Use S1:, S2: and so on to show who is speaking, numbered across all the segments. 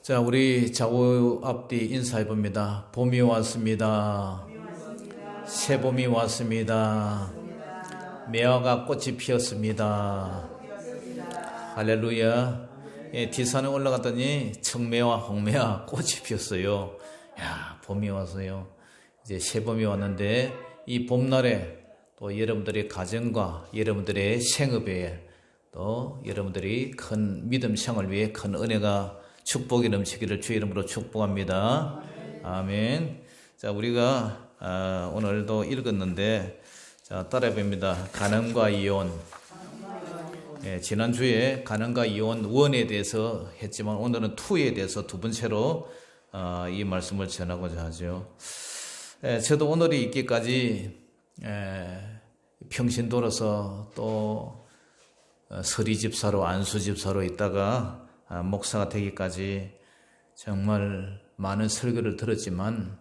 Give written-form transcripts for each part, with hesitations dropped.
S1: 자, 우리 좌우 앞뒤 인사해 봅니다. 봄이 왔습니다. 새봄이 왔습니다. 매화가 꽃이 피었습니다. 할렐루야. 뒷산에 올라갔더니 청매와 홍매와 꽃이 피었어요. 야, 봄이 왔어요. 이제 새봄이 왔는데 이 봄날에 또 여러분들의 가정과 여러분들의 생업에 또 여러분들이 큰 믿음 생활을 위해 큰 은혜가 축복이 넘치기를 주의 이름으로 축복합니다. 아멘. 자, 우리가 오늘도 읽었는데, 자, 따라해 봅니다. 간음과 이혼. 지난주에 간음과 이혼 1에 대해서 했지만 오늘은 2에 대해서 두 번째로 이 말씀을 전하고자 하죠. 저도 오늘이 있기까지 평신 돌아서 또 서리 집사로 안수 집사로 있다가 목사가 되기까지 정말 많은 설교를 들었지만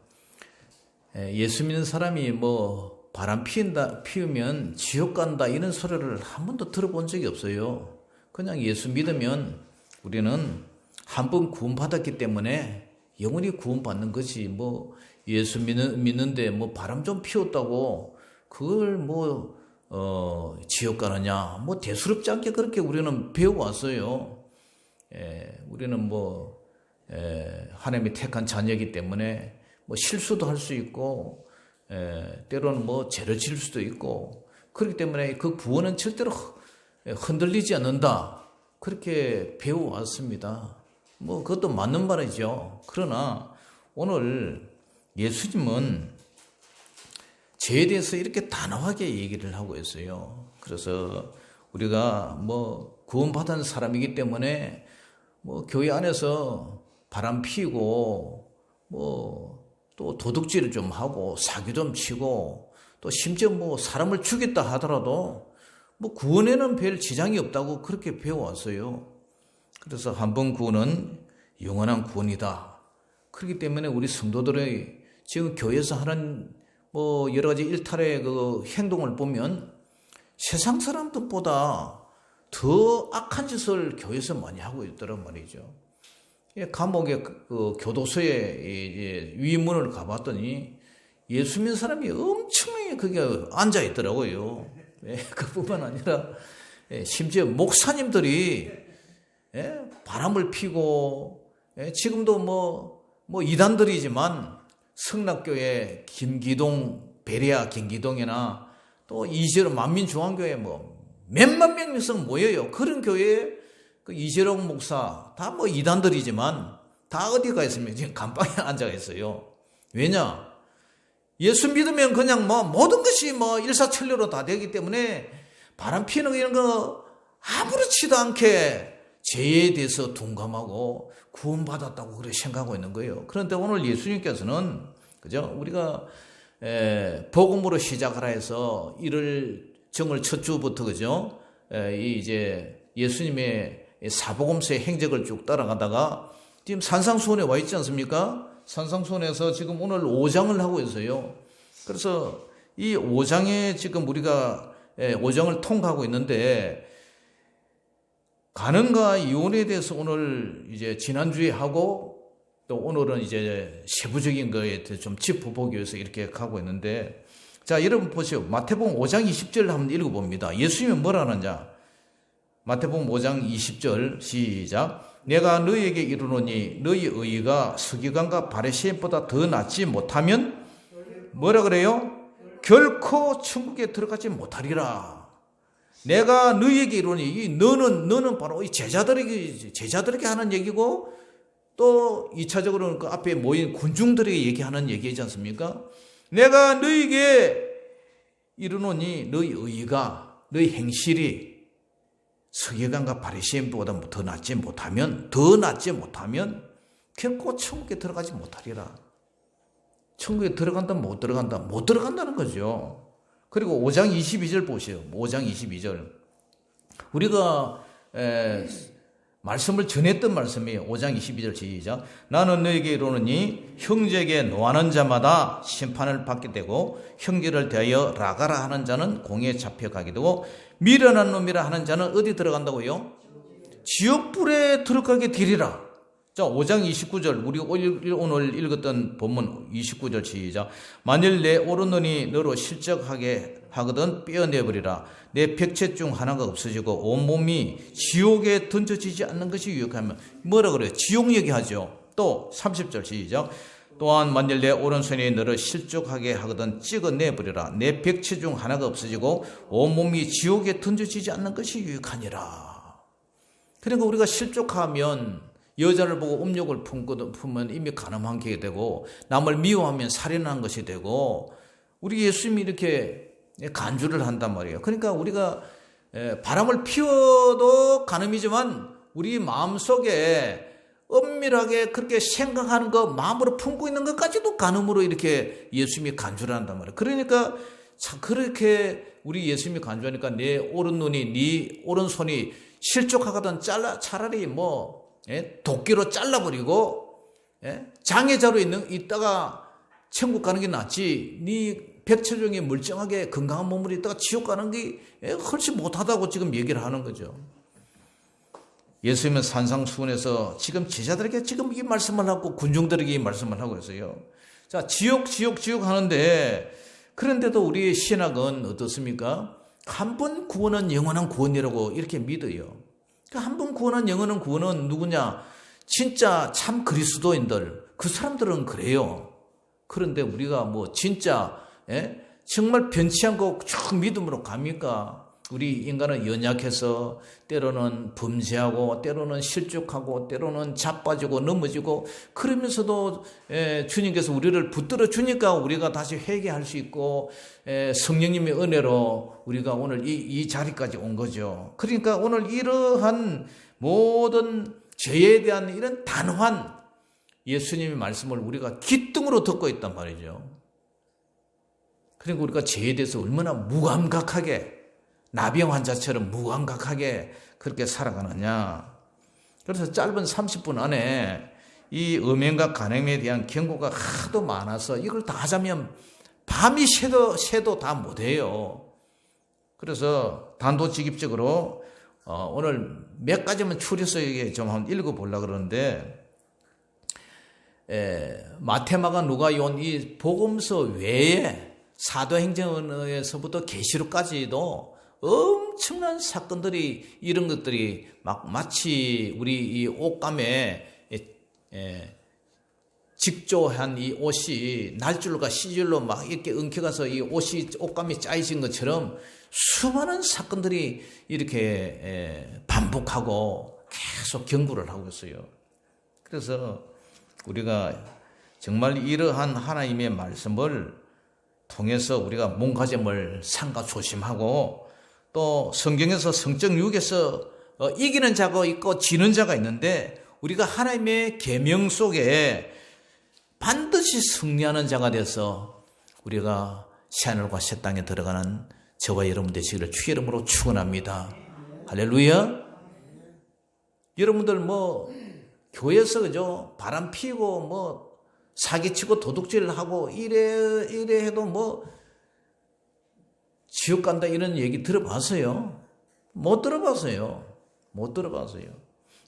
S1: 예수 믿는 사람이 뭐 바람 피우면 지옥 간다 이런 소리를 한 번도 들어본 적이 없어요. 그냥 예수 믿으면 우리는 한 번 구원받았기 때문에 영원히 구원받는 거지. 뭐 예수 믿는데 뭐 바람 좀 피웠다고 그걸 뭐 지옥 가느냐 뭐 대수롭지 않게 그렇게 우리는 배워왔어요. 우리는 뭐 하나님이 택한 자녀이기 때문에 뭐 실수도 할 수 있고 때로는 뭐 죄를 지을 수도 있고 그렇기 때문에 그 구원은 절대로 흔들리지 않는다 그렇게 배워왔습니다. 뭐 그것도 맞는 말이죠. 그러나 오늘 예수님은 죄에 대해서 이렇게 단호하게 얘기를 하고 있어요. 그래서 우리가 뭐 구원받은 사람이기 때문에 뭐 교회 안에서 바람 피우고 뭐 또 도둑질을 좀 하고 사기 좀 치고 또 심지어 뭐 사람을 죽였다 하더라도 뭐 구원에는 별 지장이 없다고 그렇게 배워왔어요. 그래서 한 번 구원은 영원한 구원이다. 그렇기 때문에 우리 성도들의 지금 교회에서 하는 뭐 여러 가지 일탈의 그 행동을 보면 세상 사람들보다 더 악한 짓을 교회에서 많이 하고 있더란 말이죠. 감옥의 그 교도소에 위문을 가봤더니 예수 믿는 사람이 엄청나게 거기 앉아 있더라고요. 그뿐만 아니라 심지어 목사님들이 바람을 피고 지금도 뭐 이단들이지만 성락교회 김기동 베레아 김기동이나 또 이재로 만민중앙교회 뭐 몇만 명씩 모여요. 그런 교회에 그 이재록 목사 다 뭐 이단들이지만 다 어디 가 있으면 지금 감방에 앉아 있어요. 왜냐? 예수 믿으면 그냥 뭐 모든 것이 뭐 일사천리로 다 되기 때문에 바람 피는 거 이런 거 아무렇지도 않게 죄에 대해서 둔감하고 구원받았다고 그렇게 생각하고 있는 거예요. 그런데 오늘 예수님께서는 그죠? 우리가 복음으로 시작하라 해서 1월 정월 첫 주부터 그죠? 이제 예수님의 사복음서의 행적을 쭉 따라가다가 지금 산상수훈에 와 있지 않습니까? 산상수훈에서 지금 오늘 5장을 하고 있어요. 그래서 이 5장에 지금 우리가 5장을 통과하고 있는데 간음과 이혼에 대해서 오늘 이제 지난주에 하고 또 오늘은 이제 세부적인 거에 대해서 좀 짚어보기 위해서 이렇게 가고 있는데 자, 여러분 보세요. 마태복음 5장 20절 한번 읽어봅니다. 예수님은 뭐라 하느냐? 마태복음 5장 20절 시작. 내가 너희에게 이르노니 너희 의의가 서기관과 바리새인보다 더 낫지 못하면 뭐라 그래요? 결코 천국에 들어가지 못하리라. 내가 너희에게 이르노니 이 너는 바로 이 제자들에게 하는 얘기고 또 2차적으로는 그 앞에 모인 군중들에게 얘기하는 얘기이지 않습니까? 내가 너희에게 이르노니 너희 의의가 너희 행실이 서기관과 바리새인보다 더 낫지 못하면 결코 천국에 들어가지 못하리라. 천국에 들어간다 못 들어간다는 거죠. 그리고 5장 22절 보세요. 5장 22절 우리가 말씀을 전했던 말씀이에요. 5장 22절 시작. 나는 너에게 이르노니 형제에게 노하는 자마다 심판을 받게 되고 형제를 대하여 라가라 하는 자는 공에 잡혀가게 되고 미련한 놈이라 하는 자는 어디 들어간다고요? 지옥불에 들어가게 되리라. 자, 5장 29절, 우리 오늘 읽었던 본문 29절 시작. 만일 내 오른 눈이 너로 실족하게 하거든 떼어내버리라. 내 백체 중 하나가 없어지고 온몸이 지옥에 던져지지 않는 것이 유익하면. 뭐라 그래요? 지옥 얘기하죠. 또 30절 시작. 또한 만일 내 오른손이 너를 실족하게 하거든 찍어내버리라. 내 백체 중 하나가 없어지고 온몸이 지옥에 던져지지 않는 것이 유익하니라. 그러니까 우리가 실족하면 여자를 보고 음욕을 품으면 이미 간음한 게 되고, 남을 미워하면 살인한 것이 되고, 우리 예수님이 이렇게 간주를 한단 말이에요. 그러니까 우리가 바람을 피워도 간음이지만 우리 마음속에 엄밀하게 그렇게 생각하는 거, 마음으로 품고 있는 것까지도 간음으로 이렇게 예수님이 간주를 한단 말이에요. 그러니까 참 그렇게 우리 예수님이 간주하니까 내 오른눈이, 네 오른손이 실족하거든 차라리 도끼로 잘라버리고 장애자로 있다가 천국 가는 게 낫지, 네 백체중에 멀쩡하게 건강한 몸으로 있다가 지옥 가는 게 훨씬 못하다고 지금 얘기를 하는 거죠. 예수님은 산상수훈에서 지금 제자들에게 지금 이 말씀을 하고 군중들에게 이 말씀을 하고 있어요. 자, 지옥 하는데, 그런데도 우리의 신학은 어떻습니까? 한 번 구원은 영원한 구원이라고 이렇게 믿어요. 한 번 구원한 영원한 구원은 누구냐? 진짜 참 그리스도인들, 그 사람들은 그래요. 그런데 우리가 진짜 정말 변치 않고 쭉 믿음으로 갑니까? 우리 인간은 연약해서 때로는 범죄하고 때로는 실족하고 때로는 자빠지고 넘어지고, 그러면서도 주님께서 우리를 붙들어 주니까 우리가 다시 회개할 수 있고 성령님의 은혜로 우리가 오늘 이 자리까지 온 거죠. 그러니까 오늘 이러한 모든 죄에 대한 이런 단호한 예수님의 말씀을 우리가 귀등으로 듣고 있단 말이죠. 그러니까 우리가 죄에 대해서 얼마나 무감각하게, 나병 환자처럼 무감각하게 그렇게 살아가느냐. 그래서 짧은 30분 안에 이 음행과 간행에 대한 경고가 하도 많아서 이걸 다 하자면 밤이 새도 다 못해요. 그래서 단도직입적으로 오늘 몇 가지만 추려서 좀 한번 읽어보려고 그러는데, 마태마가 누가 온 이 복음서 외에 사도행전에서부터 계시록까지도 엄청난 사건들이, 이런 것들이 마치 우리 이 옷감에 직조한 이 옷이 날줄과 시줄로 이렇게 엉켜가서 이 옷감이 짜여진 것처럼 수많은 사건들이 이렇게 반복하고 계속 경고를 하고 있어요. 그래서 우리가 정말 이러한 하나님의 말씀을 통해서 우리가 몸가짐을 삼가 조심하고, 또 성경에서 성적 유혹에서 이기는 자가 있고 지는 자가 있는데, 우리가 하나님의 계명 속에 반드시 승리하는 자가 돼서 우리가 새하늘과 새 땅에 들어가는 저와 여러분 되시기를 주의 이름으로 축원합니다. 할렐루야. 여러분들 교회에서 그죠, 바람 피고 사기치고 도둑질하고 이래 해도 지옥 간다 이런 얘기 들어봤어요? 못 들어봤어요.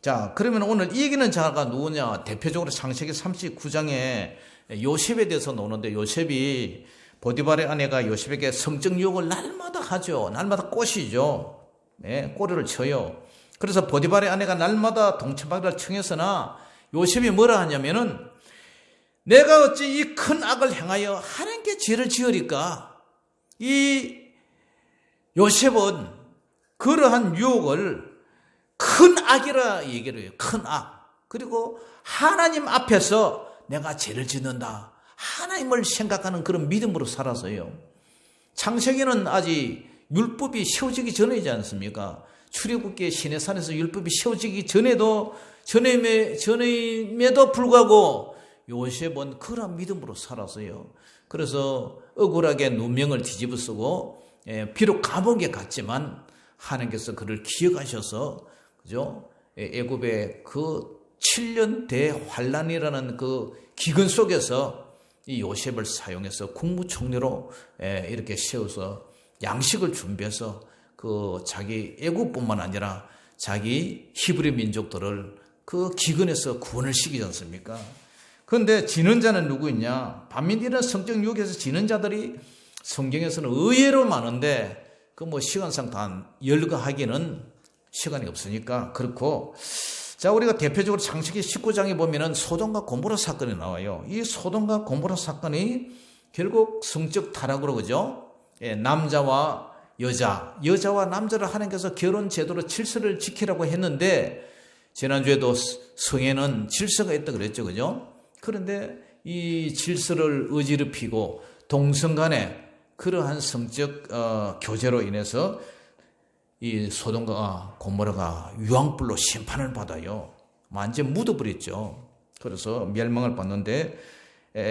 S1: 자, 그러면 오늘 이기는 자가 누구냐? 대표적으로 창세기 39장에 요셉에 대해서 나오는데, 요셉이 보디발의 아내가 요셉에게 성적 유혹을 날마다 하죠. 날마다 꼬시죠. 꼬리를 쳐요. 그래서 보디발의 아내가 날마다 동체마귀를 청했으나 요셉이 뭐라 하냐면은, 내가 어찌 이 큰 악을 행하여 하나님께 죄를 지으리까? 이 요셉은 그러한 유혹을 큰 악이라 얘기를 해요. 큰 악. 그리고 하나님 앞에서 내가 죄를 짓는다, 하나님을 생각하는 그런 믿음으로 살아서요. 창세기는 아직 율법이 세워지기 전이지 않습니까? 출애굽기의 시내산에서 율법이 세워지기 전임에도 불구하고 요셉은 그런 믿음으로 살았어요. 그래서 억울하게 누명을 뒤집어쓰고 비록 감옥에 갔지만 하나님께서 그를 기억하셔서, 그죠? 애굽의 그 7년 대환란이라는 그 기근 속에서 이 요셉을 사용해서 국무총리로 이렇게 세워서 양식을 준비해서 그 자기 애굽뿐만 아니라 자기 히브리 민족들을 그 기근에서 구원을 시키지 않습니까? 그런데 지는 자는 누구 있냐? 반면 이런 성적 유혹에서 지는 자들이 성경에서는 의외로 많은데 그 뭐 시간상 다 열거하기는 시간이 없으니까 그렇고, 자, 우리가 대표적으로 창세기 19장에 보면은 소돔과 고모라 사건이 나와요. 이 소돔과 고모라 사건이 결국 성적 타락으로, 그죠? 예, 남자와 여자와 남자를 하나님께서 결혼 제도로 질서를 지키라고 했는데, 지난주에도 성에는 질서가 있다 그랬죠, 그죠? 그런데 이 질서를 어지럽히고 동성 간에 그러한 성적 교제로 인해서 이 소돔과 고모라가 유황불로 심판을 받아요. 완전 묻어버렸죠. 그래서 멸망을 받는데,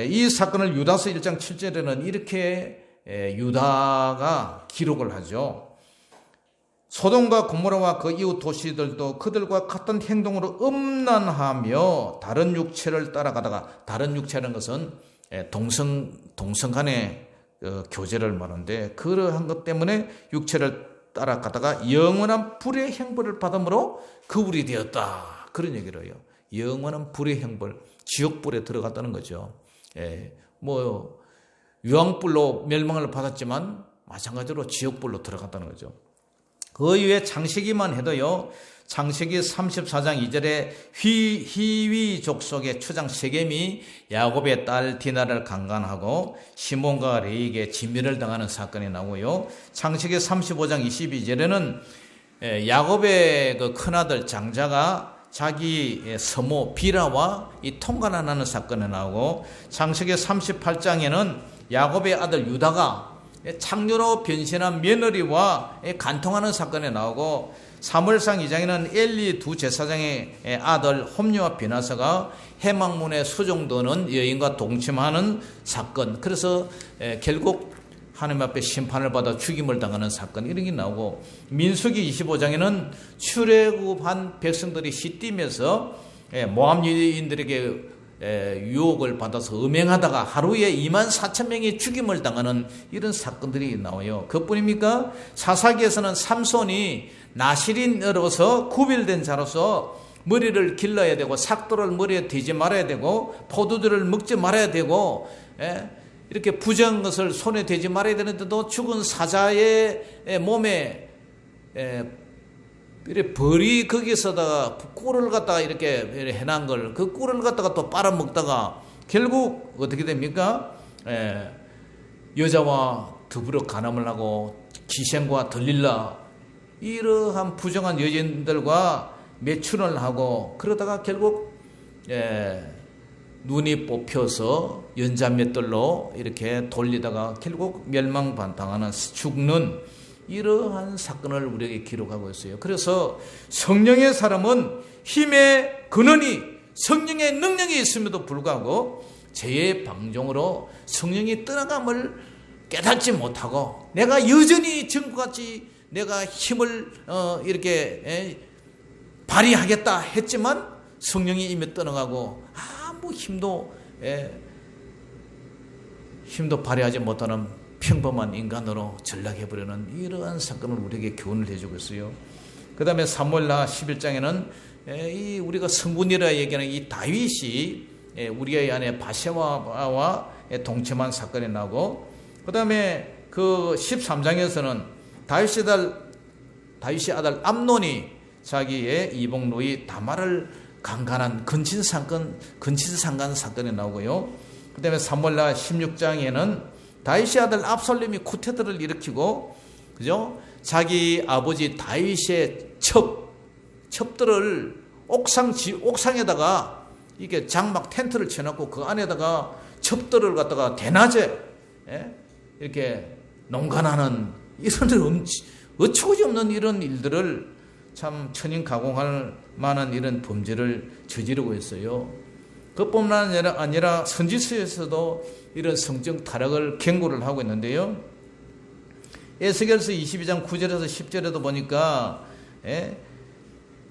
S1: 이 사건을 유다서 1장 7절에는 이렇게 유다가 기록을 하죠. 소돔과 고모라와 그 이웃 도시들도 그들과 같은 행동으로 음란하며 다른 육체를 따라가다가, 다른 육체라는 것은 동성 간의 교제를 말하는데, 그러한 것 때문에 육체를 따라가다가 영원한 불의 형벌을 받음으로 거울이 되었다. 그런 얘기를 해요. 영원한 불의 형벌, 지옥불에 들어갔다는 거죠. 뭐 유황불로 멸망을 받았지만 마찬가지로 지옥불로 들어갔다는 거죠. 그 이외에 창세기만 해도요, 창세기 34장 2절에 히위 족속의 추장 세겜이 야곱의 딸 디나를 강간하고 시몬과 레이에게 진멸을 당하는 사건이 나오고요. 창세기 35장 22절에는 야곱의 그 큰아들 장자가 자기 서모 비라와 이 통간을 하는 사건이 나오고, 창세기 38장에는 야곱의 아들 유다가 창녀로 변신한 며느리와 간통하는 사건이 나오고, 사무엘상 2장에는 엘리 두 제사장의 아들 홈리와 비나사가 해망문에 수종드는 여인과 동침하는 사건, 그래서 결국 하나님 앞에 심판을 받아 죽임을 당하는 사건, 이런 게 나오고, 민수기 25장에는 출애굽한 백성들이 시띠면서 모압 유대인들에게 유혹을 받아서 음행하다가 하루에 24,000명이 죽임을 당하는 이런 사건들이 나와요. 그뿐입니까? 사사기에서는 삼손이 나실인으로서 구별된 자로서 머리를 길러야 되고, 삭도를 머리에 대지 말아야 되고, 포도주를 먹지 말아야 되고, 이렇게 부정한 것을 손에 대지 말아야 되는데도 죽은 사자의 몸에 벌이 거기서다가 꿀을 갖다가 이렇게 해놓은 걸, 그 꿀을 갖다가 또 빨아먹다가 결국 어떻게 됩니까? 여자와 더불어 간음을 하고 기생과 들릴라, 이러한 부정한 여인들과 매춘을 하고, 그러다가 결국 눈이 뽑혀서 연자맷돌로 이렇게 돌리다가 결국 멸망당하는, 죽는 이러한 사건을 우리에게 기록하고 있어요. 그래서 성령의 사람은 힘의 근원이, 성령의 능력이 있음에도 불구하고 죄의 방종으로 성령이 떠나감을 깨닫지 못하고, 내가 여전히 전같이 내가 힘을 이렇게 발휘하겠다 했지만 성령이 이미 떠나가고 아무 힘도 발휘하지 못하는 평범한 인간으로 전락해버리는 이러한 사건을 우리에게 교훈을 해주고 있어요. 그 다음에 사무엘하 11장에는 이 우리가 성군이라 얘기하는 이 다윗이 우리의 아내 바세바와 동침한 사건이 나고, 그 다음에 그 13장에서는 다윗의 아들 암논이 자기의 이복 노이 다말을 강간한 근친상간 사건이 나오고요. 그 다음에 사무엘하 16장에는 다윗의 아들 압살롬이 쿠데타를 일으키고, 그죠? 자기 아버지 다윗의 첩들을 옥상에다가 이게 장막 텐트를 쳐놓고 그 안에다가 첩들을 갖다가 대낮에 이렇게 농간하는 이런 어처구니 없는 이런 일들을, 참 천인가공할 만한 이런 범죄를 저지르고 있어요. 그뿐만 아니라 선지서에서도 이런 성적 타락을 경고를 하고 있는데요. 에스겔서 22장 9절에서 10절에도 보니까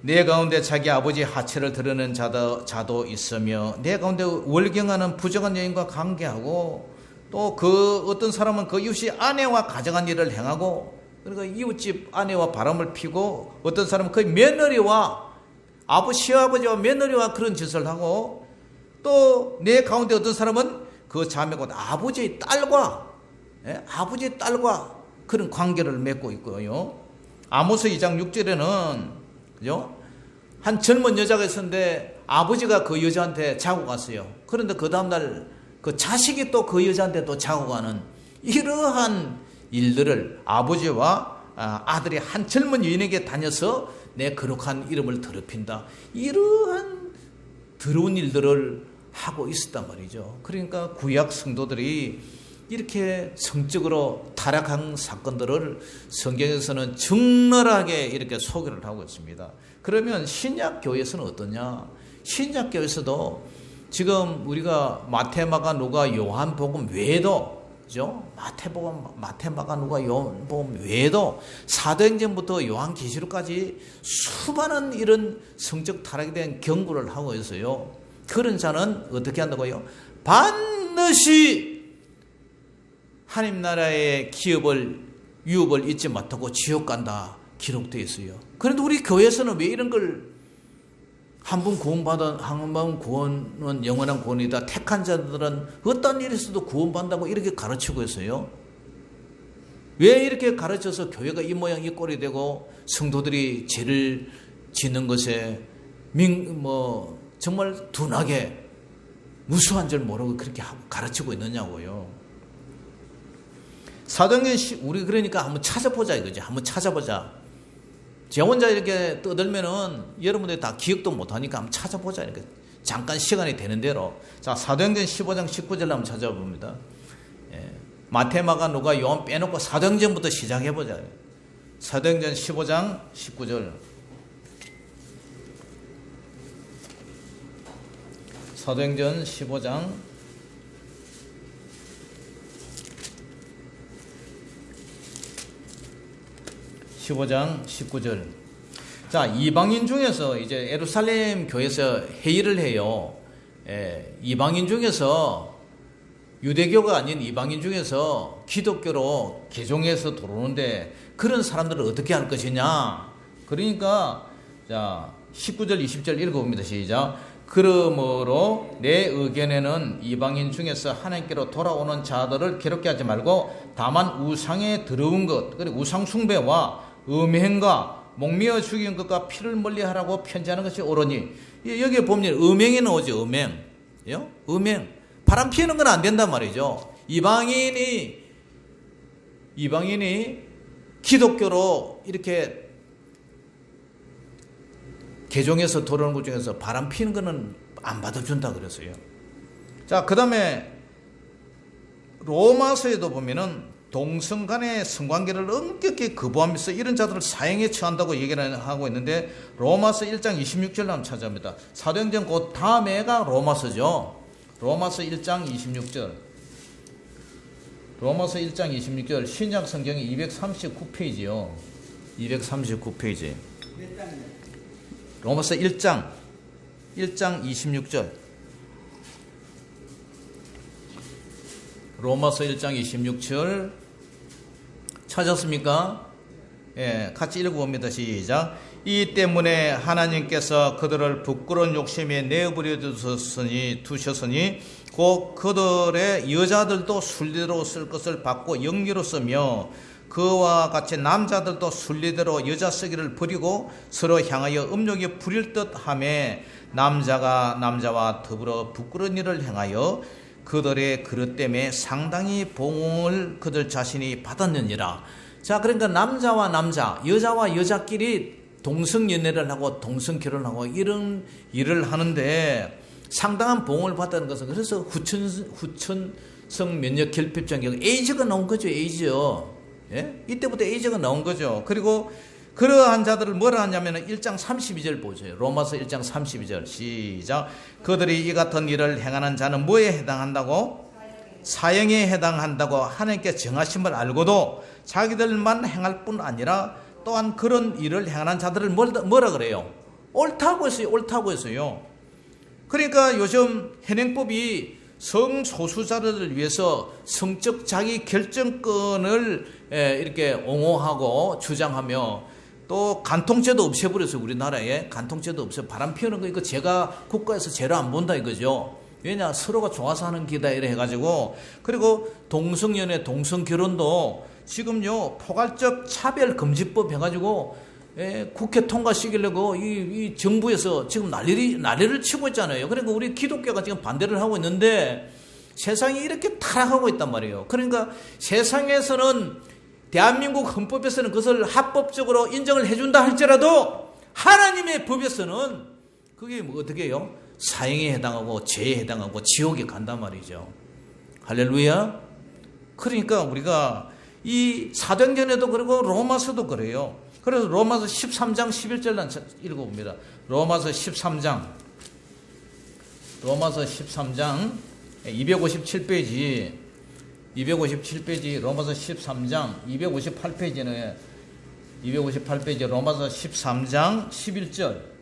S1: 내 가운데 자기 아버지 하체를 드러낸 자도 있으며, 내 가운데 월경하는 부정한 여인과 관계하고, 또 그 어떤 사람은 그 이웃이 아내와 가정한 일을 행하고, 그러니까 이웃집 아내와 바람을 피고, 어떤 사람은 그 며느리와 시아버지와 며느리와 그런 짓을 하고, 또 내 가운데 어떤 사람은 그 자매가 아버지의 딸과 그런 관계를 맺고 있고요. 아모스 2장 6절에는 그죠? 한 젊은 여자가 있었는데 아버지가 그 여자한테 자고 갔어요. 그런데 그 다음날 그 자식이 또 그 여자한테 또 자고 가는 이러한 일들을 아버지와 아들이 한 젊은 여인에게 다녀서 내 거룩한 이름을 더럽힌다. 이러한 더러운 일들을 하고 있었단 말이죠. 그러니까 구약 성도들이 이렇게 성적으로 타락한 사건들을 성경에서는 적나라하게 이렇게 소개를 하고 있습니다. 그러면 신약 교회에서는 어떠냐? 신약 교회에서도 지금 우리가 마태, 마가, 누가, 요한복음 외에도, 그죠? 마태, 마가, 누가, 요한복음 외에도 사도행전부터 요한계시록까지 수많은 이런 성적 타락에 대한 경고를 하고 있어요. 그런 자는 어떻게 한다고요? 반드시 하나님 나라의 유업을 잊지 못하고 지옥 간다 기록되어 있어요. 그런데 우리 교회에서는 왜 이런 걸 한 번 구원은 영원한 구원이다. 택한 자들은 어떤 일이 있어도 구원받는다고 이렇게 가르치고 있어요. 왜 이렇게 가르쳐서 교회가 이 모양 이 꼴이 되고 성도들이 죄를 짓는 것에 정말 둔하게 무수한 줄 모르고 그렇게 가르치고 있느냐고요. 사도행전 우리 그러니까 한번 찾아보자 이거지. 한번 찾아보자. 제 혼자 이렇게 떠들면은 여러분들이 다 기억도 못하니까 한번 찾아보자. 이렇게 잠깐 시간이 되는 대로. 자, 사도행전 15장 19절 한번 찾아봅니다. 마태, 마가, 누가, 요한 빼놓고 사도행전부터 시작해보자. 사도행전 15장 19절. 사도행전 15장 19절. 자, 이방인 중에서 이제 예루살렘 교회에서 회의를 해요. 이방인 중에서 유대교가 아닌 이방인 중에서 기독교로 개종해서 들어오는데 그런 사람들을 어떻게 할 것이냐. 그러니까 자 19절 20절 읽어봅니다. 시작. 그러므로 내 의견에는 이방인 중에서 하나님께로 돌아오는 자들을 괴롭게 하지 말고 다만 우상에 더러운 것, 그리고 우상 숭배와 음행과 목매어 죽인 것과 피를 멀리하라고 편지하는 것이 옳으니. 여기에 보면 음행이 나오죠. 음행. 바람 피우는 건 안 된단 말이죠. 이방인이 기독교로 이렇게 개종해서 돌아오는 것 중에서 바람 피는 거는 안 받아준다 그랬어요. 자, 그 다음에 로마서에도 보면은 동성 간의 성관계를 엄격히 거부하면서 이런 자들을 사형에 처한다고 얘기를 하고 있는데 로마서 1장 26절 한번 찾아봅니다. 사도행전 그 다음에가 로마서죠. 로마서 1장 26절. 로마서 1장 26절. 신약 성경이 239페이지요. 239페이지. 로마서 1장 26절. 로마서 1장 26절 찾았습니까? 같이 읽어봅니다. 시작. 이 때문에 하나님께서 그들을 부끄러운 욕심에 내버려 두셨으니 곧 그들의 여자들도 순리대로 쓸 것을 받고 영리로 쓰며 그와 같이 남자들도 순리대로 여자 쓰기를 버리고 서로 향하여 음욕에 부릴 듯하며 남자가 남자와 더불어 부끄러운 일을 행하여 그들의 그릇 때문에 상당히 봉을 그들 자신이 받았느니라. 자, 그러니까 남자와 남자, 여자와 여자끼리 동성연애를 하고 동성결혼하고 이런 일을 하는데 상당한 봉을 받다는 것은 그래서 후천성 면역 결핍증, 에이즈가 나온 거죠. 이때부터 에이즈가 나온 거죠. 그리고 그러한 자들을 뭐라 하냐면 1장 32절 보세요. 로마서 1장 32절 시작. 그들이 이 같은 일을 행하는 자는 뭐에 해당한다고? 사형에 해당한다고 하나님께 정하심을 알고도 자기들만 행할 뿐 아니라 또한 그런 일을 행하는 자들을 뭐라 그래요? 옳다고 했어요. 그러니까 요즘 현행법이 성소수자들을 위해서 성적 자기 결정권을 이렇게 옹호하고 주장하며 또 간통죄도 없애버렸어요. 우리나라에 간통죄도 없애. 바람 피우는 거 이거 제가 국가에서 죄를 안 본다 이거죠. 왜냐 서로가 좋아서 하는 기다 이래 해가지고. 그리고 동성연애 동성결혼도 지금요 포괄적 차별금지법 해가지고 국회 통과시키려고 이 정부에서 지금 난리를 치고 있잖아요. 그러니까 우리 기독교가 지금 반대를 하고 있는데 세상이 이렇게 타락하고 있단 말이에요. 그러니까 세상에서는 대한민국 헌법에서는 그것을 합법적으로 인정을 해준다 할지라도 하나님의 법에서는 그게 뭐 어떻게 해요? 사형에 해당하고 죄에 해당하고 지옥에 간단 말이죠. 할렐루야. 그러니까 우리가 이 사도행전에도 그러고 로마서도 그래요. 그래서 로마서 13장 11절 읽어봅니다. 로마서 13장 257페이지 로마서 13장 258페이지 로마서 13장 11절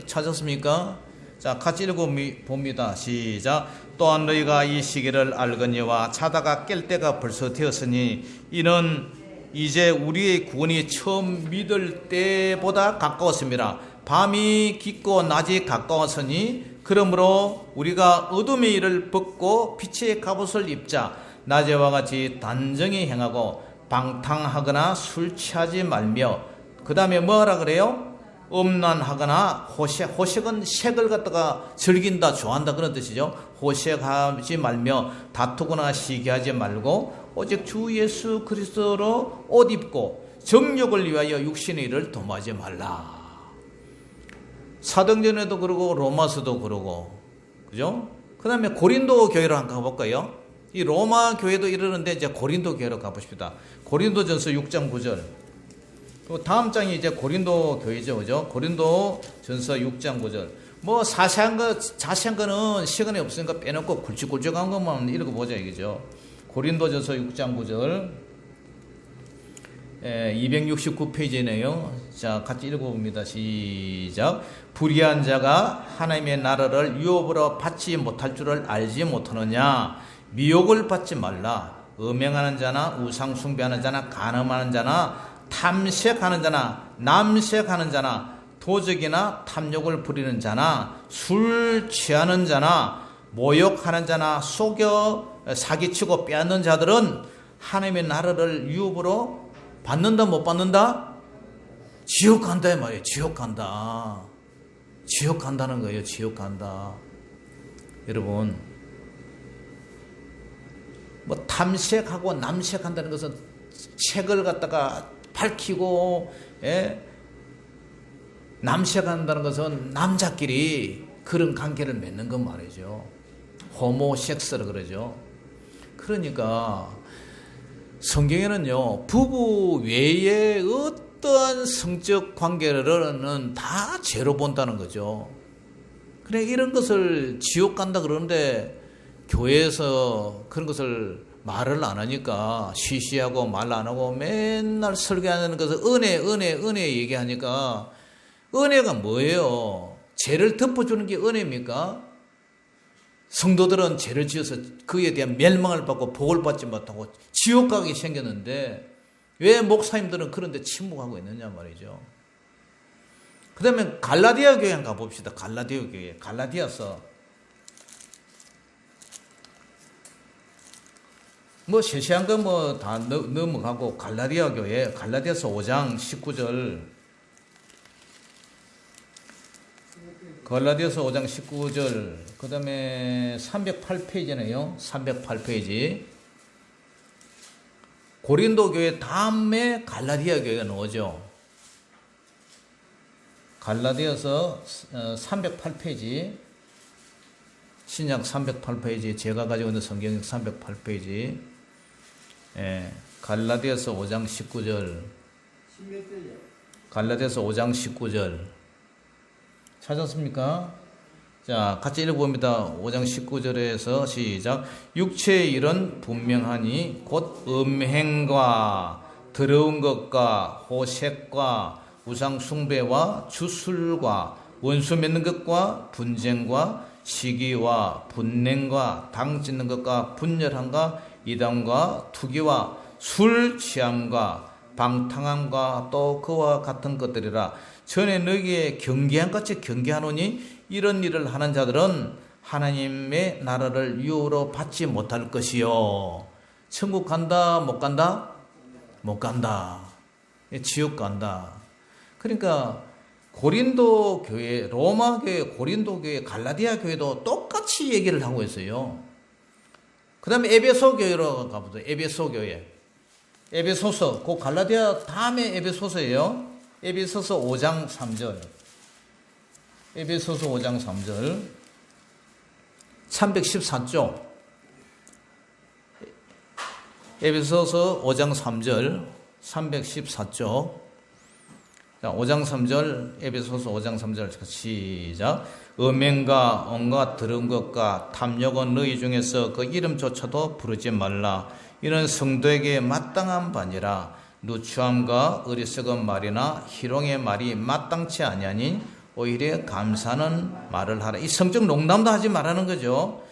S1: 찾았습니까? 자, 같이 읽어봅니다. 시작. 또한 너희가 이 시기를 알거니와 자다가 깰 때가 벌써 되었으니 이는 이제 우리의 구원이 처음 믿을 때보다 가까웠습니다. 밤이 깊고 낮이 가까웠으니 그러므로 우리가 어둠의 일을 벗고 빛의 갑옷을 입자. 낮에와 같이 단정히 행하고 방탕하거나 술 취하지 말며. 그 다음에 뭐하라 그래요? 음란하거나 호색은 색을 갖다가 즐긴다 좋아한다 그런 뜻이죠. 호색하지 말며 다투거나 시기하지 말고 오직 주 예수 그리스도로 옷 입고 정욕을 위하여 육신의 일을 도모하지 말라. 사도행전에도 그러고 로마서도 그러고, 그죠? 그 다음에 고린도 교회로 한번 가볼까요? 이 로마 교회도 이러는데 이제 고린도 교회로 가보십시다. 고린도전서 6장 9절. 그 다음 장이 이제 고린도 교회죠, 그죠? 고린도전서 6장 9절. 뭐 자세한 거는 시간이 없으니까 빼놓고 굵직굵직한 것만 읽어보자 이거죠. 고린도전서 6장 9절. 269페이지네요. 자, 같이 읽어봅니다. 시작. 불의한 자가 하나님의 나라를 유업으로 받지 못할 줄을 알지 못하느냐. 미혹을 받지 말라. 음행하는 자나 우상 숭배하는 자나 간음하는 자나 탐색하는 자나 남색하는 자나 도적이나 탐욕을 부리는 자나 술 취하는 자나 모욕하는 자나 속여 사기치고 빼앗는 자들은 하나님의 나라를 유업으로 받는다 못 받는다? 지옥 간다 이 말이에요. 지옥 간다. 지옥 간다는 거예요. 지옥 간다. 여러분, 뭐 탐색하고 남색한다는 것은 색을 갖다가 밝히고 남색한다는 것은 남자끼리 그런 관계를 맺는 것 말이죠. 호모섹스라 그러죠. 그러니까 성경에는요, 부부 외에 어떠한 성적 관계는 다 죄로 본다는 거죠. 그래, 이런 것을 지옥 간다 그러는데 교회에서 그런 것을 말을 안 하니까 쉬쉬하고 말 안 하고 맨날 설교하는 것을 은혜 얘기하니까 은혜가 뭐예요? 죄를 덮어주는 게 은혜입니까? 성도들은 죄를 지어서 그에 대한 멸망을 받고 복을 받지 못하고 지옥 가게 생겼는데 왜 목사님들은 그런데 침묵하고 있느냐 말이죠. 그 다음에 갈라디아 교회 한번 가봅시다. 갈라디아 교회. 갈라디아서 뭐 세세한 거 뭐 다 넘어가고 갈라디아 교회 갈라디아서 5장 19절 갈라디아서 5장 19절 그 다음에 308페이지네요. 308페이지 고린도 교회 다음에 갈라디아 교회가 나오죠. 갈라디아서 308페이지 신약 308페이지 제가 가지고 있는 성경 308페이지 갈라디아서 5장 19절 갈라디아서 5장 19절 찾았습니까? 자, 같이 읽어봅니다. 5장 19절에서 시작. 육체의 일은 분명하니 곧 음행과 더러운 것과 호색과 우상 숭배와 주술과 원수 맺는 것과 분쟁과 시기와 분냉과 당 찢는 것과 분열함과 이단과 투기와 술 취함과 방탕함과 또 그와 같은 것들이라. 전에 너희에게 경계한 같이 경계하노니 이런 일을 하는 자들은 하나님의 나라를 유업으로 받지 못할 것이요. 천국 간다 못 간다? 못 간다. 지옥 간다. 그러니까 고린도 교회, 로마 교회, 고린도 교회, 갈라디아 교회도 똑같이 얘기를 하고 있어요. 그 다음에 에베소 교회로 가보죠. 에베소 교회. 에베소서, 그 갈라디아 다음에 에베소서예요. 에베소서 5장 3절. 에베소서 5장 3절. 314쪽. 에베소서 5장 3절. 314쪽. 자, 5장 3절, 에베소서 5장 3절 시작. 음행과 온갖 더러운 것과 탐욕은 너희 중에서 그 이름조차도 부르지 말라. 이는 성도에게 마땅한 바니라. 누추함과 어리석은 말이나 희롱의 말이 마땅치 아니하니 오히려 감사하는 말을 하라. 이 성적 농담도 하지 말라는 거죠.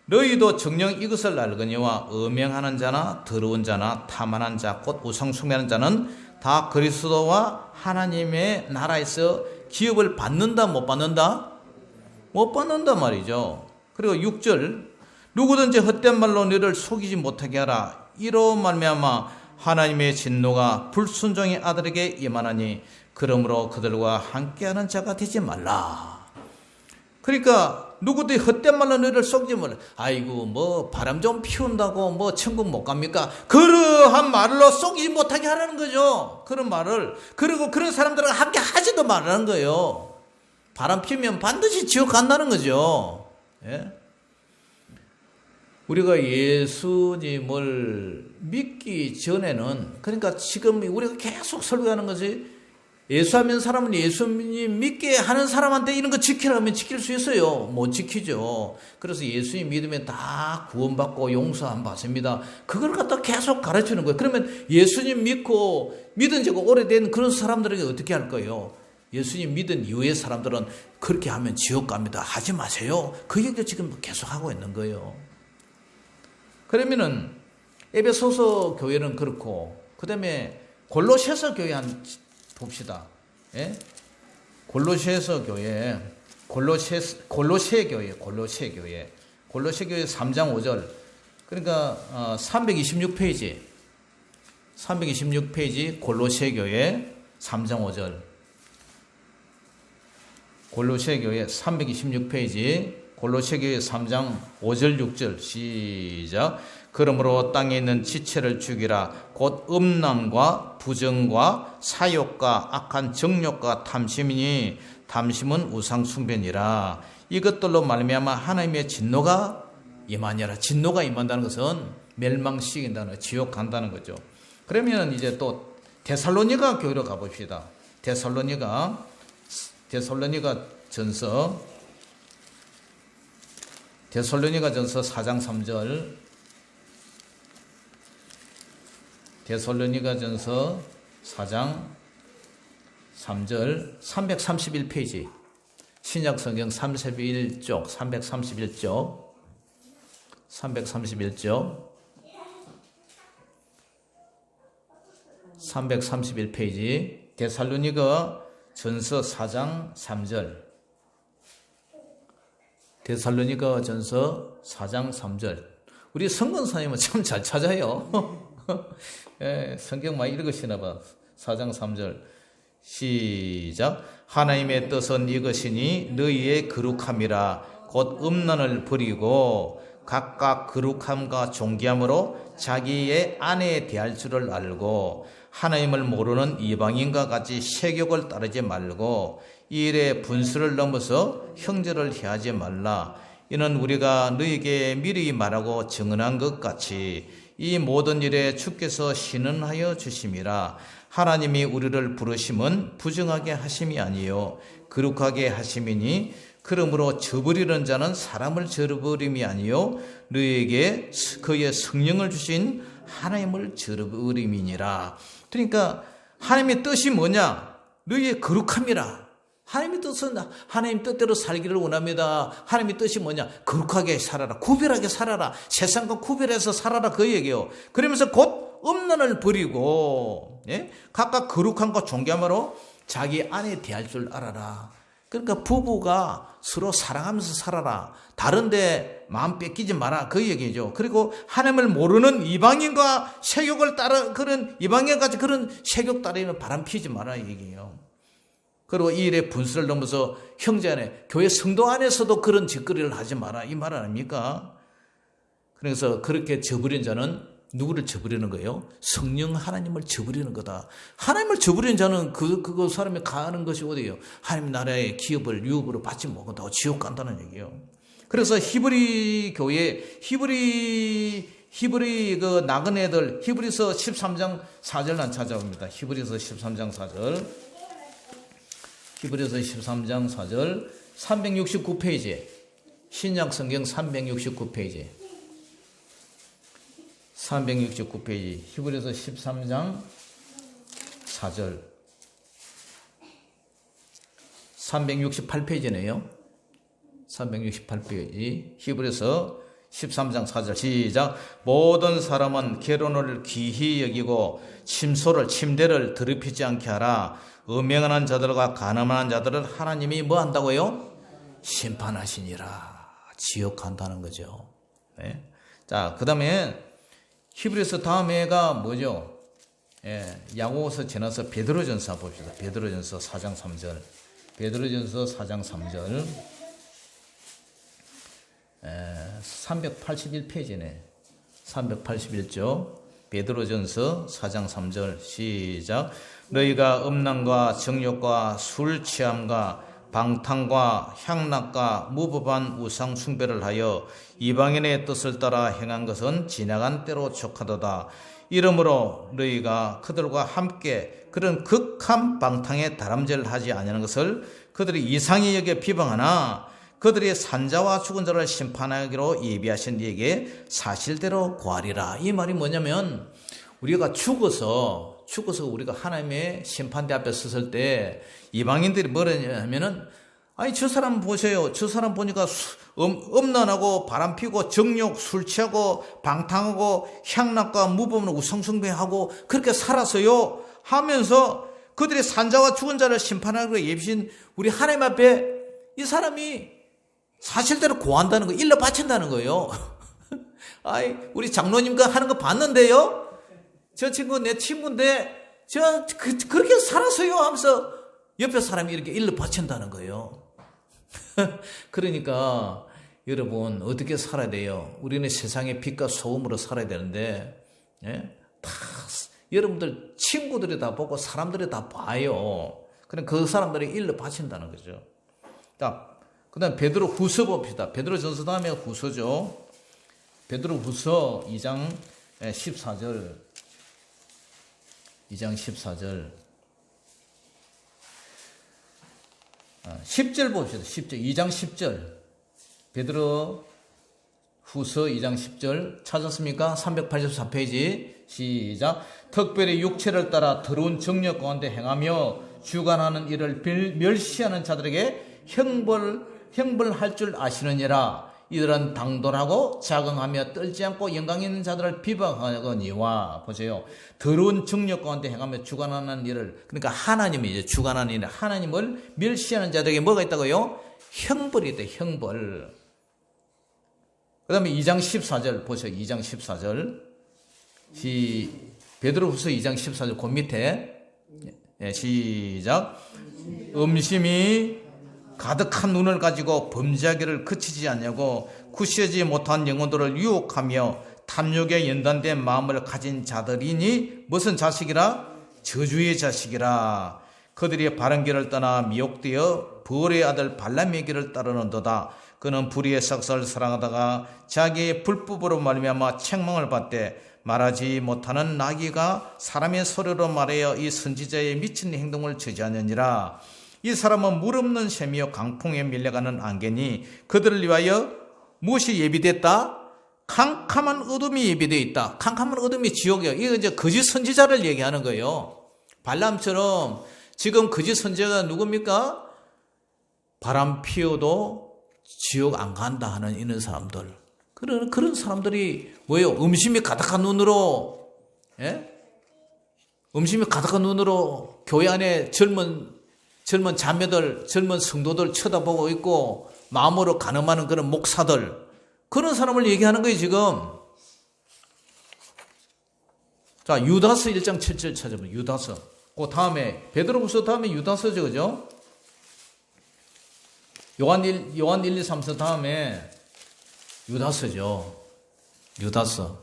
S1: 너희도 정녕 이것을 알거니와 음행하는 자나 더러운 자나 탐하는 자 곧 우상 숭배하는 자는 다 그리스도와 하나님의 나라에서 기업을 받는다 못 받는다? 못 받는다 말이죠. 그리고 6절 누구든지 헛된 말로 너를 속이지 못하게 하라. 이로 말미암아 하나님의 진노가 불순종의 아들에게 임하나니 그러므로 그들과 함께하는 자가 되지 말라. 그러니까 누구든지 헛된 말로 너를 속이지 말라. 아이고 뭐 바람 좀 피운다고 뭐 천국 못 갑니까? 그러한 말로 속이지 못하게 하라는 거죠. 그런 말을. 그리고 그런 사람들과 함께 하지도 말라는 거예요. 바람 피우면 반드시 지옥 간다는 거죠. 예? 우리가 예수님을 믿기 전에는, 그러니까 지금 우리가 계속 설교하는 것이 예수하면 사람은 예수님 믿게 하는 사람한테 이런 거 지키라면 지킬 수 있어요. 못 지키죠. 그래서 예수님 믿으면 다 구원받고 용서함 받습니다. 그걸 갖다 계속 가르치는 거예요. 그러면 예수님 믿고 믿은 지가 오래된 그런 사람들에게 어떻게 할 거예요? 예수님 믿은 이후의 사람들은 그렇게 하면 지옥 갑니다. 하지 마세요. 그 얘기를 지금 계속 하고 있는 거예요. 그러면은 에베소서 교회는 그렇고, 그 다음에 골로새서 교회 봅시다. 예? 골로새서 교회, 골로새 교회, 골로새 교회 3장 5절. 그러니까 326페이지 골로새 교회 3장 5절. 골로새 교회 326페이지 골로새 교회 3장 5절 6절 시작. 그러므로 땅에 있는 지체를 죽이라. 곧 음란과 부정과 사욕과 악한 정욕과 탐심이니 탐심은 우상 숭배니라. 이것들로 말미암아 하나님의 진노가 임하니라. 진노가 임한다는 것은 멸망시킨다는, 지옥 간다는 거죠. 그러면 이제 또 데살로니가 교회로 가봅시다. 데살로니가 전서 4장 3절. 데살로니가전서 4장 3절 331페이지 신약성경 31쪽 331페이지 데살로니가 전서 4장 3절. 데살로니가 전서 4장 3절. 우리 성근사님은 참 잘 찾아요. 예, 성경 많이 읽으시나 봐. 4장 3절 시작. 하나님의 뜻은 이것이니 너희의 거룩함이라. 곧 음란을 버리고 각각 거룩함과 존귀함으로 자기의 아내에 대할 줄을 알고 하나님을 모르는 이방인과 같이 세욕을 따르지 말고 이 일에 분수를 넘어서 형제를 해하지 말라. 이는 우리가 너희에게 미리 말하고 증언한 것 같이 이 모든 일에 주께서 신원하여 주심이라. 하나님이 우리를 부르심은 부정하게 하심이 아니요 거룩하게 하심이니 그러므로 저버리는 자는 사람을 저버림이 아니요 너희에게 그의 성령을 주신 하나님을 저버림이니라. 그러니까 하나님의 뜻이 뭐냐? 너희의 거룩함이라. 하나님의 뜻은 하나님 뜻대로 살기를 원합니다. 하나님의 뜻이 뭐냐? 거룩하게 살아라. 구별하게 살아라. 세상과 구별해서 살아라. 그 얘기예요. 그러면서 곧 음란을 버리고 각각 거룩함과 존귀함으로 자기 아내 대할 줄 알아라. 그러니까 부부가 서로 사랑하면서 살아라. 다른데 마음 뺏기지 마라. 그 얘기죠. 그리고 하나님을 모르는 이방인과 세욕을 따라 그런 이방인까지 그런 세욕 따르면 바람 피지 마라 이 얘기예요. 그리고 이 일의 분수를 넘어서 형제 안에 교회 성도 안에서도 그런 짓거리를 하지 마라 이 말 아닙니까? 그래서 그렇게 저버린 자는 누구를 저버리는 거예요? 성령 하나님을 저버리는 거다. 하나님을 저버리는 자는 그거 사람이 가는 것이 어디예요? 하나님 나라의 기업을 유업으로 받지 못한다고 지옥 간다는 얘기예요. 그래서 히브리 교회 히브리 그 나그네들 히브리서 13장 4절 난 찾아옵니다. 히브리서 13장 4절 히브리서 13장 4절 369페이지 신약 성경 369페이지 369페이지 히브리서 13장 4절 368페이지네요. 368페이지 히브리서 13장 4절 시작. 모든 사람은 결혼을 귀히 여기고 침대를 더럽히지 않게 하라. 음행하는 자들과 간음하는 자들을 하나님이 뭐 한다고요? 심판하시니라. 지옥 간다는 거죠. 네. 자, 그 다음에 히브리서 다음에가 뭐죠? 야고보서 지나서 베드로전서 봅시다. 베드로전서 4장 3절. 베드로전서 4장 3절. 381페이지네. 381조. 베드로전서 4장 3절 시작. 너희가 음란과 정욕과 술 취함과 방탕과 향락과 무법한 우상 숭배를 하여 이방인의 뜻을 따라 행한 것은 지나간 때로 족하도다. 이러므로 너희가 그들과 함께 그런 극한 방탕에 다람쥐를 하지 아니하는 것을 그들이 이상히 여겨 비방하나 그들이 산자와 죽은 자를 심판하기로 예비하신 이에게 사실대로 고하리라. 이 말이 뭐냐면 우리가 죽어서 우리가 하나님의 심판대 앞에 섰을 때 이방인들이 뭐라 하면은 아니 저 사람 보세요. 저 사람 보니까 음란하고 바람피고 정욕 술 취하고 방탕하고 향락과 무법한 우상숭배하고 그렇게 살았어요 하면서 그들이 산자와 죽은 자를 심판하기로 예비신 우리 하나님 앞에 이 사람이 사실대로 고한다는 거, 일러 바친다는 거예요. 아이 우리 장로님과 하는 거 봤는데요. 저 친구 내 친구인데 그렇게 살았어요 하면서 옆에 사람이 이렇게 일러 바친다는 거예요. 그러니까 여러분 어떻게 살아야 돼요? 우리는 세상의 빛과 소금으로 살아야 되는데 다 여러분들 친구들이 다 보고 사람들이 다 봐요. 그럼 그 사람들이 일러 바친다는 거죠. 자, 그 다음 베드로 후서 봅시다. 베드로 전서 다음에 후서죠. 베드로 후서 2장 14절 2장 14절 10절 봅시다. 10절 2장 10절 베드로 후서 2장 10절 찾았습니까? 384페이지 시작. 특별히 육체를 따라 더러운 정욕 가운데 행하며 주관하는 일을 멸시하는 자들에게 형벌할 줄 아시느니라. 이들은 당돌하고 자긍하며 떨지 않고 영광 있는 자들을 비방하거니와. 보세요. 더러운 정욕 가운데 행하며 주관하는 일을, 그러니까 하나님이 이제 주관하는 일, 하나님을 멸시하는 자들에게 뭐가 있다고요? 형벌이 있다. 형벌. 그 다음에 2장 14절 보세요. 2장 14절 베드로후서 2장 14절 그 밑에 시작. 음심이 가득한 눈을 가지고 범죄하기를 그치지 않냐고 굳세지 못한 영혼들을 유혹하며 탐욕에 연단된 마음을 가진 자들이니 무슨 자식이라? 저주의 자식이라. 그들이 바른 길을 떠나 미혹되어 벌의 아들 발람의 길을 따르는도다. 그는 불의의 삭사를 사랑하다가 자기의 불법으로 말미암아 책망을 받되 말하지 못하는 나귀가 사람의 소리로 말하여 이 선지자의 미친 행동을 저지하느니라. 이 사람은 물 없는 샘이요 강풍에 밀려가는 안개니 그들을 위하여 무엇이 예비됐다? 캄캄한 어둠이 예비되어 있다. 캄캄한 어둠이 지옥이에요. 이거 이제 거짓 선지자를 얘기하는 거예요. 발람처럼 지금 거짓 선지자가 누굽니까? 바람 피워도 지옥 안 간다 하는 이런 사람들. 그런 사람들이 뭐예요? 음심이 가득한 눈으로 예? 음심이 가득한 눈으로 교회 안에 젊은 자매들, 젊은 성도들 쳐다보고 있고 마음으로 간음하는 그런 목사들, 그런 사람을 얘기하는 거예요, 지금. 자, 유다서 1장 7절 찾아보면 유다서. 그 다음에 베드로후서 다음에 유다서죠, 그죠? 요한 1, 2, 3서 다음에 유다서죠. 유다서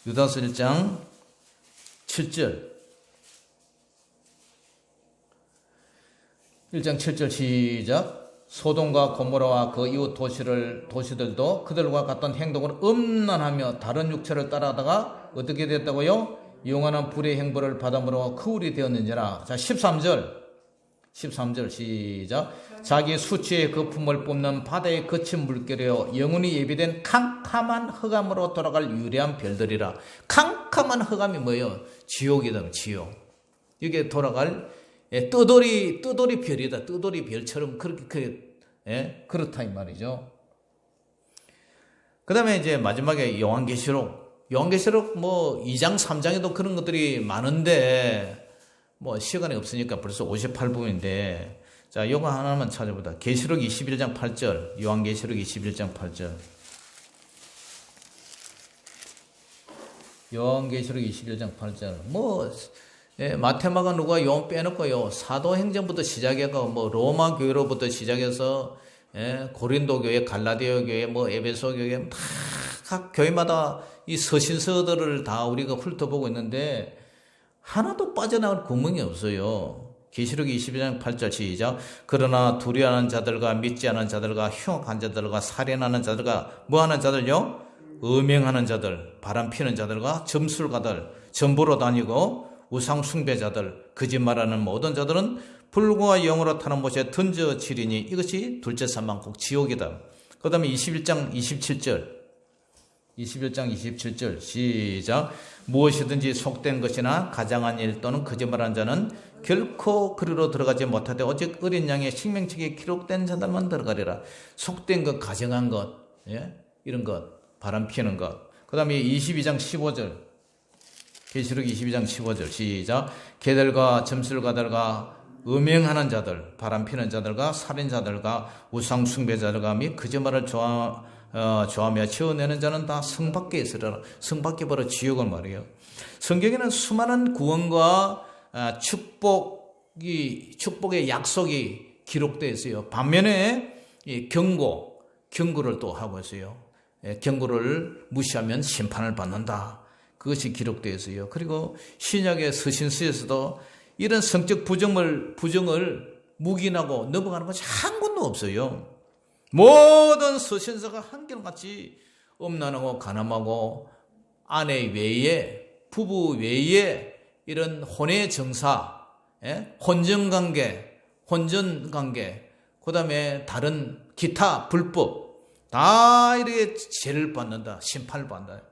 S1: 1장 7절. 1장 7절 시작. 소돔과 고모라와 그 이웃 도시들도 그들과 같은 행동을 음란하며 다른 육체를 따라하다가 어떻게 됐다고요? 영원한 불의 행보를 받음으로 거울이 되었는지라. 자, 13절 시작. 자기 수치의 거품을 뿜는 바다의 거친 물결이여 영원히 예비된 캄캄한 흑암으로 돌아갈 유리한 별들이라. 캄캄한 흑암이 뭐예요? 지옥이다, 지옥. 이게 돌아갈 뜨돌이 별이다. 뜨돌이 별처럼 그렇게 그렇다 이 말이죠. 그 다음에 이제 마지막에 요한계시록 뭐 2장 3장에도 그런 것들이 많은데 뭐 시간이 없으니까 벌써 58분인데, 자, 요거 하나만 찾아보자. 계시록 21장 8절. 요한계시록 21장 8절. 요한계시록 21장 8절. 뭐 마테마가 누가 요한 빼놓고요. 사도행전부터 시작해서 뭐 로마 교회로부터 시작해서 고린도 교회, 갈라디아 교회, 뭐 에베소 교회, 각 교회마다 이 서신서들을 다 우리가 훑어보고 있는데 하나도 빠져나갈 구멍이 없어요. 계시록 22장 8절 시작. 그러나 두려워하는 자들과 믿지 않은 자들과 흉악한 자들과 살인하는 자들과 뭐하는 자들요? 음행하는 자들, 바람피는 자들과 점술가들, 전보로 다니고 우상 숭배자들, 거짓말하는 모든 자들은 불과 영으로 타는 곳에 던져지리니 이것이 둘째 사망국 지옥이다. 그 다음에 21장 27절 시작. 무엇이든지 속된 것이나 가장한 일 또는 거짓말한 자는 결코 그리로 들어가지 못하되 오직 어린 양의 생명책에 기록된 자들만 들어가리라. 속된 것, 가정한 것, 이런 것, 바람 피우는 것. 그 다음에 22장 15절 계시록 22장 15절 시작. 개들과 점술가들과 음행하는 자들, 바람 피는 자들과 살인자들과 우상 숭배자들과 및 거짓말을 좋아하며 지어내는 자는 다 성 밖에 있으리라. 성 밖에 바로 지옥을 말이에요. 성경에는 수많은 구원과 축복의 약속이 기록되어 있어요. 반면에 경고를 또 하고 있어요. 경고를 무시하면 심판을 받는다. 그것이 기록되어 있어요. 그리고 신약의 서신서에서도 이런 성적 부정을 묵인하고 넘어가는 것이 한 군도 없어요. 모든 서신서가 한결같이 음란하고 가늠하고 아내 외에, 부부 외에 이런 혼의 정사, 혼전관계, 그 다음에 다른 기타 불법 다 이렇게 죄를 받는다, 심판을 받는다.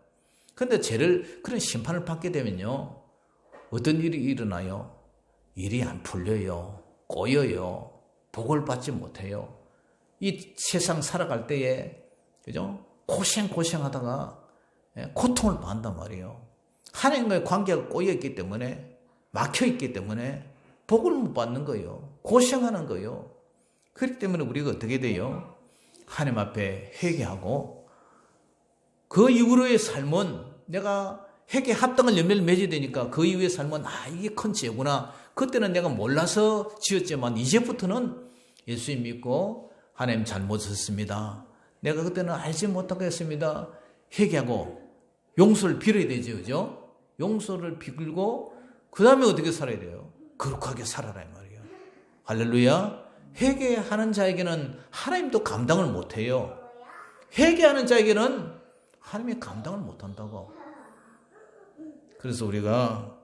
S1: 그런데 그런 심판을 받게 되면요, 어떤 일이 일어나요? 일이 안 풀려요. 꼬여요. 복을 받지 못해요. 이 세상 살아갈 때에, 그죠? 고생하다가 고통을 받는단 말이에요. 하나님과의 관계가 꼬여있기 때문에, 막혀있기 때문에 복을 못 받는 거예요. 고생하는 거예요. 그렇기 때문에 우리가 어떻게 돼요? 하나님 앞에 회개하고 그 이후로의 삶은 내가 회개 합당한 열매를 맺어야 되니까 그 이후의 삶은 이게 큰 죄구나. 그때는 내가 몰라서 지었지만 이제부터는 예수님 믿고 하나님 잘못했습니다. 내가 그때는 알지 못하고 했습니다. 회개하고 용서를 빌어야 되죠. 그죠? 용서를 빌고 그 다음에 어떻게 살아야 돼요? 거룩하게 살아라 이 말이에요. 할렐루야. 회개하는 자에게는 하나님도 감당을 못해요. 회개하는 자에게는 하나님이 감당을 못한다고. 그래서 우리가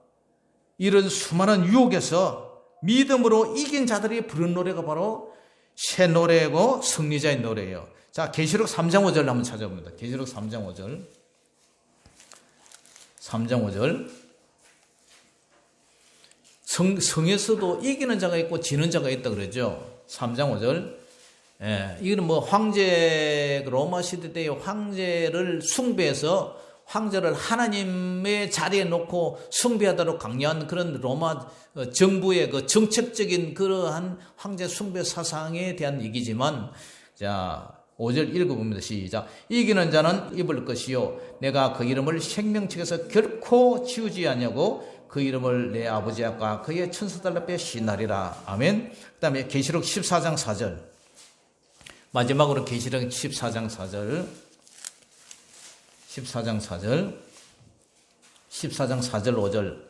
S1: 이런 수많은 유혹에서 믿음으로 이긴 자들이 부른 노래가 바로 새 노래고 승리자의 노래예요. 자, 계시록 3장 5절 한번 찾아봅니다. 계시록 3장 5절. 3장 5절. 성에서도 이기는 자가 있고 지는 자가 있다 그러죠. 3장 5절. 이거는 뭐 로마 시대 때의 황제를 숭배해서 황제를 하나님의 자리에 놓고 숭배하도록 강요한 그런 로마 정부의 그 정책적인 그러한 황제 숭배 사상에 대한 얘기지만, 자 5절 읽어봅니다. 시작. 이기는 자는 입을 것이요 내가 그 이름을 생명책에서 결코 지우지 아니하고 그 이름을 내 아버지 앞과 그의 천사들 앞에 시나리라. 아멘. 그 다음에 계시록 14장 4절, 마지막으로 계시록 14장 4절 5절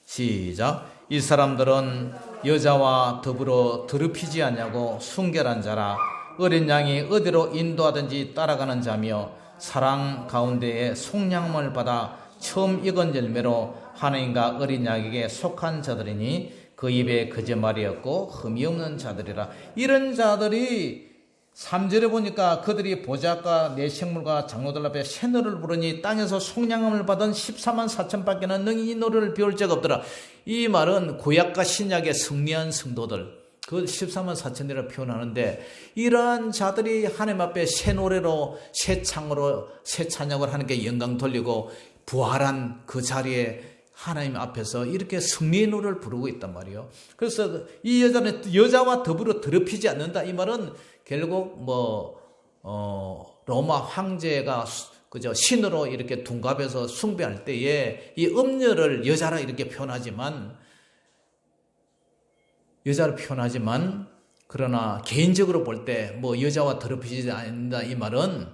S1: 시작. 이 사람들은 여자와 더불어 더럽히지 않냐고 순결한 자라. 어린 양이 어디로 인도하든지 따라가는 자며 사랑 가운데에 속량을 받아 처음 익은 열매로 하나님과 어린 양에게 속한 자들이니 그 입에 거짓말이 없고 흠이 없는 자들이라. 이런 자들이 3절에 보니까 그들이 보좌과 내식물과 장로들 앞에 새 노래를 부르니 땅에서 속량함을 받은 14만 4천 밖에는 능히 이 노래를 배울 자가 없더라. 이 말은 구약과 신약의 승리한 성도들, 그 14만 4천이라 표현하는데, 이러한 자들이 하나님 앞에 새 노래로 새 창으로 새 찬양을 하나님께 영광 돌리고 부활한 그 자리에 하나님 앞에서 이렇게 승리의 노래를 부르고 있단 말이에요. 그래서 이 여자는 여자와 더불어 더럽히지 않는다. 이 말은 결국 로마 황제가 그저 신으로 이렇게 둔갑해서 숭배할 때에 이 음녀를 여자라 이렇게 표현하지만, 그러나 개인적으로 볼 때 뭐 여자와 더럽히지 않는다 이 말은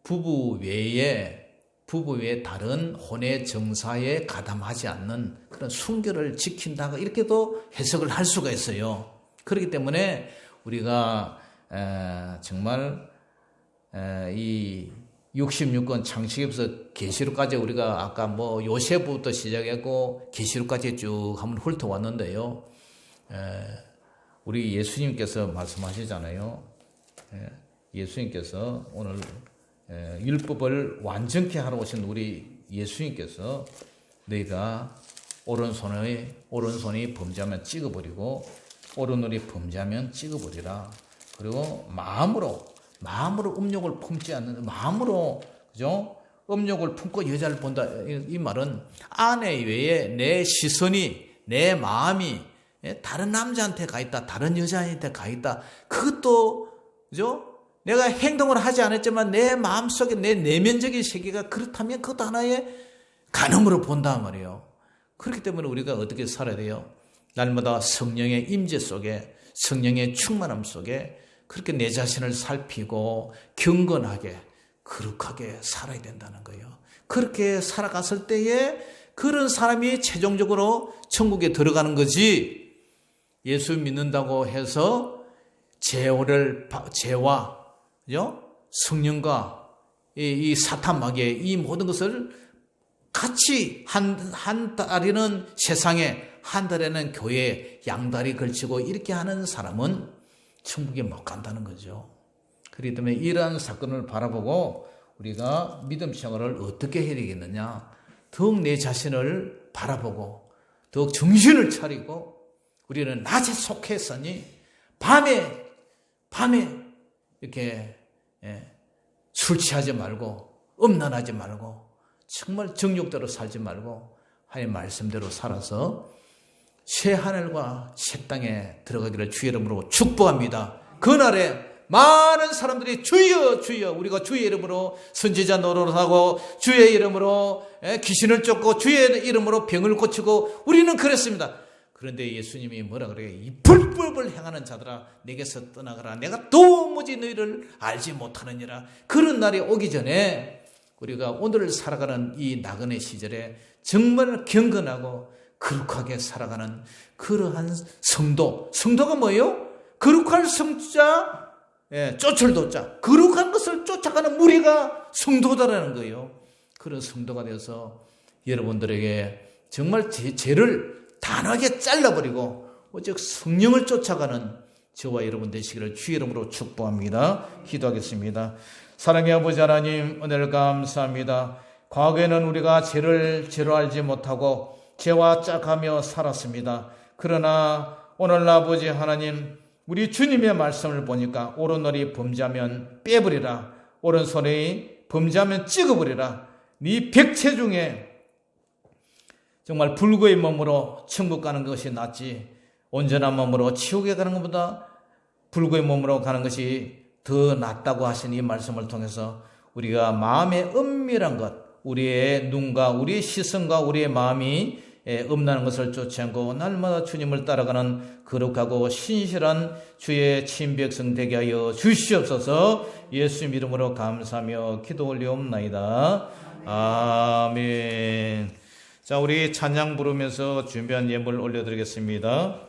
S1: 부부 외에 다른 혼의 정사에 가담하지 않는 그런 순결을 지킨다, 이렇게도 해석을 할 수가 있어요. 그렇기 때문에 우리가 정말 이 66권 창세기부터 계시록까지 우리가 아까 뭐 요셉부터 시작했고 계시록까지 쭉 한번 훑어왔는데요. 우리 예수님께서 말씀하시잖아요. 예수님께서 오늘 율법을 완전케 하러 오신 우리 예수님께서 너희가 오른손이 범죄하면 찍어버리고 오른손이 범죄하면 찍어버리라. 그리고 마음으로 음욕을 품지 않는 마음으로, 그죠? 음욕을 품고 여자를 본다. 이 말은 아내 외에 내 시선이, 내 마음이 다른 남자한테 가 있다, 다른 여자한테 가 있다. 그것도, 그죠? 내가 행동을 하지 않았지만 내 마음속에 내 내면적인 세계가 그렇다면 그것도 하나의 간음으로 본단 말이에요. 그렇기 때문에 우리가 어떻게 살아야 돼요? 날마다 성령의 임재 속에, 성령의 충만함 속에 그렇게 내 자신을 살피고 경건하게, 거룩하게 살아야 된다는 거예요. 그렇게 살아갔을 때에 그런 사람이 최종적으로 천국에 들어가는 거지, 예수 믿는다고 해서 죄와 성령과 이 사탄 마귀의 이 모든 것을 같이 한 달에는 세상에, 한 달에는 교회에 양다리 걸치고 이렇게 하는 사람은 천국에 못 간다는 거죠. 그렇기 때문에 이러한 사건을 바라보고 우리가 믿음 생활을 어떻게 해야 되겠느냐, 더욱 내 자신을 바라보고 더욱 정신을 차리고, 우리는 낮에 속했으니 밤에 이렇게 술 취하지 말고 음란하지 말고 정말 정욕대로 살지 말고 하나님 말씀대로 살아서 새 하늘과 새 땅에 들어가기를 주의 이름으로 축복합니다. 그날에 많은 사람들이 주여 주여, 우리가 주의 이름으로 선지자 노릇하고 주의 이름으로 귀신을 쫓고 주의 이름으로 병을 고치고 우리는 그랬습니다. 그런데 예수님이 뭐라 그래요? 이 불법을 행하는 자들아 내게서 떠나가라. 내가 도무지 너희를 알지 못하느니라. 그런 날이 오기 전에 우리가 오늘 살아가는 이 나그네 시절에 정말 경건하고 거룩하게 살아가는 그러한 성도가 뭐예요? 거룩할 성자, 쫓을 도자, 거룩한 것을 쫓아가는 무리가 성도다라는 거예요. 그런 성도가 되어서 여러분들에게 정말 죄를 단호하게 잘라버리고 오직 성령을 쫓아가는 저와 여러분 되시기를 주의 이름으로 축복합니다. 기도하겠습니다. 사랑의 아버지 하나님, 은혜를 감사합니다. 과거에는 우리가 죄를 죄로 알지 못하고 죄와 짝하며 살았습니다. 그러나 오늘 아버지 하나님, 우리 주님의 말씀을 보니까 오른손이 범죄하면 빼버리라, 오른손이 범죄하면 찍어버리라. 네 백체 중에 정말 불구의 몸으로 천국 가는 것이 낫지 온전한 몸으로 지옥에 가는 것보다 불구의 몸으로 가는 것이 더 낫다고 하신 이 말씀을 통해서 우리가 마음의 은밀한 것, 우리의 눈과 우리의 시선과 우리의 마음이 음란한 것을 쫓지 않고 날마다 주님을 따라가는 거룩하고 신실한 주의 친백성 되게 하여 주시옵소서. 예수 이름으로 감사하며 기도 올리옵나이다. 아멘. 자, 우리 찬양 부르면서 준비한 예물 올려드리겠습니다.